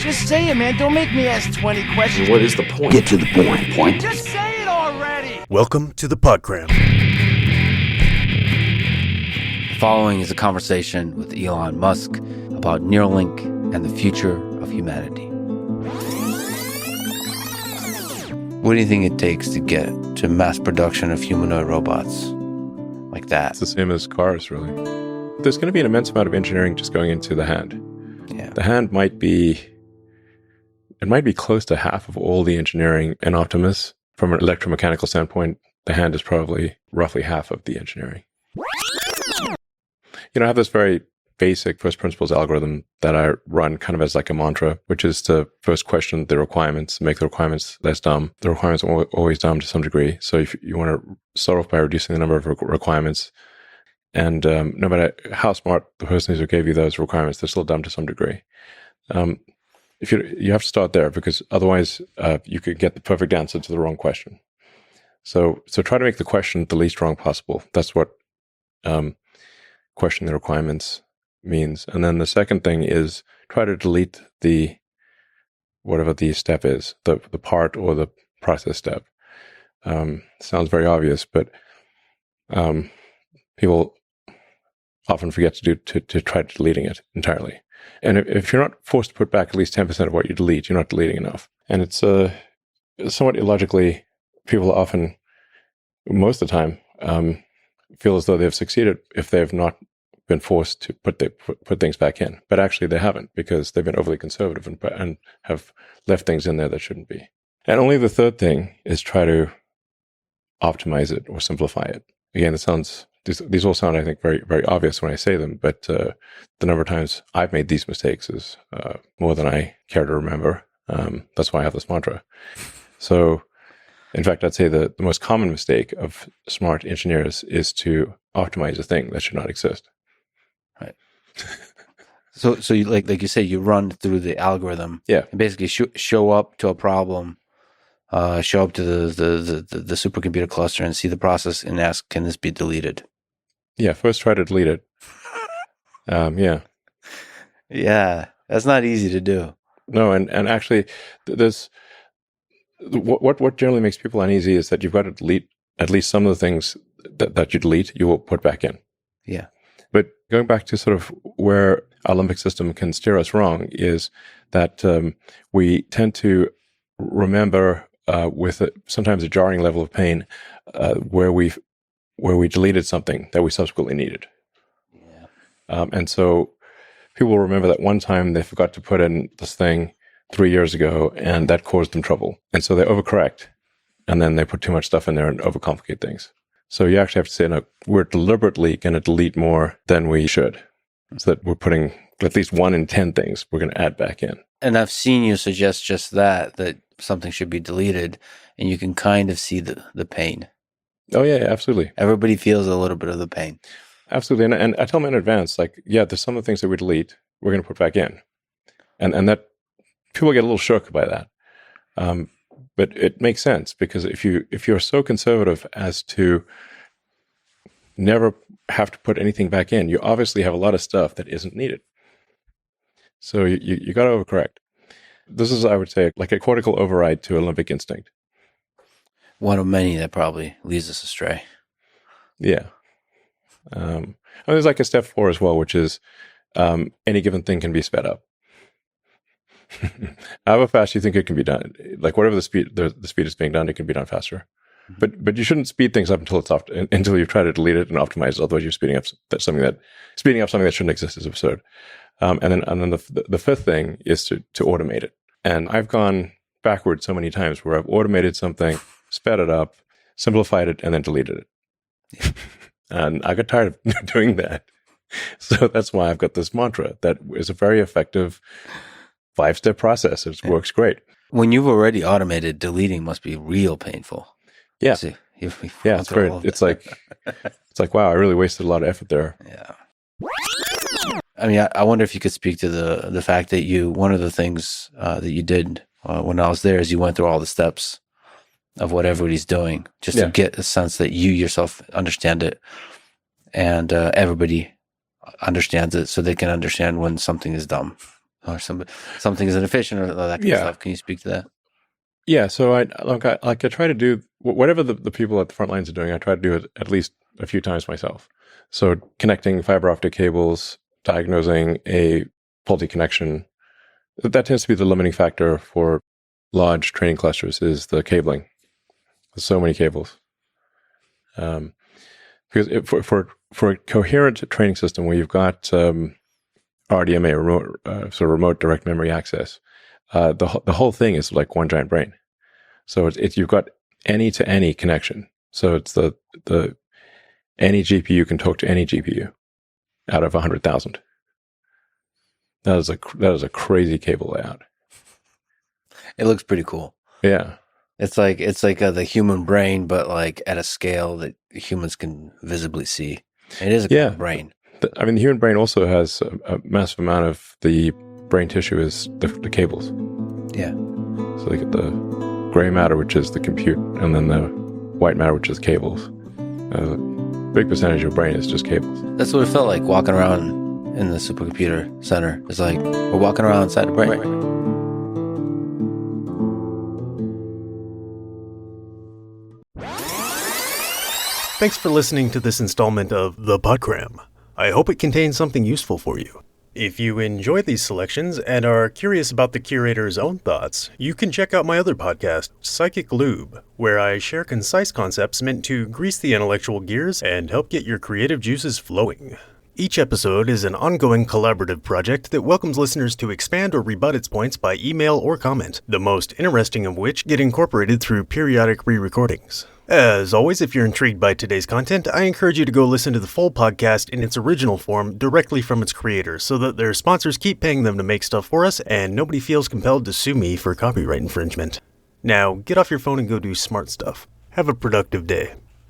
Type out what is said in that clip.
Just say it, man. Don't make me ask 20 questions. What is the point? Get to the point. Just say it already. Welcome to the Podcram. The following is a conversation with Elon Musk about Neuralink and the future of humanity. What do you think it takes to get to mass production of humanoid robots like that? It's the same as cars, really. There's going to be an immense amount of engineering just going into the hand. Yeah. The hand might be close to half of all the engineering in Optimus. From an electromechanical standpoint, the hand is probably roughly half of the engineering. I have this very basic first principles algorithm that I run kind of as like a mantra, which is to first question the requirements, make the requirements less dumb. The requirements are always dumb to some degree. So if you want to start off by reducing the number of requirements, and no matter how smart the person is who gave you those requirements, they're still dumb to some degree. If you have to start there, because otherwise you could get the perfect answer to the wrong question. So try to make the question the least wrong possible. That's what questioning the requirements means. And then the second thing is try to delete whatever the step is, the part or the process step. Sounds very obvious, but people often forget to try deleting it entirely. And if you're not forced to put back at least 10% of what you delete, you're not deleting enough. And it's somewhat illogically, people often, most of the time, feel as though they've succeeded if they've not been forced to put things back in. But actually they haven't, because they've been overly conservative and have left things in there that shouldn't be. And only the third thing is try to optimize it or simplify it. Again, these all sound, I think, very, very obvious when I say them, but the number of times I've made these mistakes is more than I care to remember. That's why I have this mantra. So, in fact, I'd say the most common mistake of smart engineers is to optimize a thing that should not exist. Right. So you, like you say, you run through the algorithm. Yeah. And basically show up to a problem, show up to the supercomputer cluster and see the process and ask, can this be deleted? Yeah, first try to delete it. Yeah. Yeah, that's not easy to do. No, and actually, there's what generally makes people uneasy is that you've got to delete at least some of the things that you delete, you will put back in. Yeah. But going back to sort of where our limbic system can steer us wrong is that we tend to remember with sometimes a jarring level of pain where we deleted something that we subsequently needed. Yeah. And so people will remember that one time they forgot to put in this thing 3 years ago, and that caused them trouble. And so they overcorrect, and then they put too much stuff in there and overcomplicate things. So you actually have to say, no, we're deliberately going to delete more than we should, so that we're putting at least 1 in 10 things we're going to add back in. And I've seen you suggest just that something should be deleted, and you can kind of see the pain. Oh, yeah, absolutely. Everybody feels a little bit of the pain. Absolutely. And I tell them in advance, like, yeah, there's some of the things that we delete, we're going to put back in. And that people get a little shook by that. But it makes sense, because if you're so conservative as to never have to put anything back in, you obviously have a lot of stuff that isn't needed. So you got to overcorrect. This is, I would say, like a cortical override to a limbic instinct. One of many that probably leads us astray. Yeah. And there's like a step 4 as well, which is any given thing can be sped up. However fast you think it can be done, like whatever the speed is being done, it can be done faster. But you shouldn't speed things up until you try to delete it and optimize it. Otherwise, you're speeding up something that shouldn't exist is absurd. And then the fifth thing is to automate it. And I've gone backwards so many times where I've automated something, sped it up, simplified it, and then deleted it. Yeah. And I got tired of doing that. So that's why I've got this mantra that is a very effective 5-step process. It works great. When you've already automated, deleting must be real painful. Yeah. Yeah, it's great. It's like, wow, I really wasted a lot of effort there. Yeah. I mean, I wonder if you could speak to the fact that one of the things that you did when I was there is you went through all the steps of what everybody's doing just to get a sense that you yourself understand it and everybody understands it so they can understand when something is dumb. or something is inefficient or that kind of stuff. Can you speak to that? Yeah, so I try to do whatever the people at the front lines are doing. I try to do it at least a few times myself. So connecting fiber optic cables, diagnosing a faulty connection, that tends to be the limiting factor for large training clusters is the cabling. There's so many cables. Because for a coherent training system where you've got RDMA, remote direct memory access, the whole thing is like one giant brain. So it's you've got any to any connection. So it's the any GPU can talk to any GPU out of 100,000. That is a crazy cable layout. It looks pretty cool. Yeah, it's like the human brain, but like at a scale that humans can visibly see. It is a cool brain. The human brain also has a massive amount of the brain tissue is the cables. Yeah. So they get the gray matter, which is the compute, and then the white matter, which is cables. A big percentage of your brain is just cables. That's what it felt like walking around in the supercomputer center. It's like we're walking around inside the brain. Right. Thanks for listening to this installment of The Podcram. I hope it contains something useful for you. If you enjoy these selections and are curious about the curator's own thoughts, you can check out my other podcast, Psychic Lube, where I share concise concepts meant to grease the intellectual gears and help get your creative juices flowing. Each episode is an ongoing collaborative project that welcomes listeners to expand or rebut its points by email or comment, the most interesting of which get incorporated through periodic re-recordings. As always, if you're intrigued by today's content, I encourage you to go listen to the full podcast in its original form directly from its creators so that their sponsors keep paying them to make stuff for us and nobody feels compelled to sue me for copyright infringement. Now, get off your phone and go do smart stuff. Have a productive day.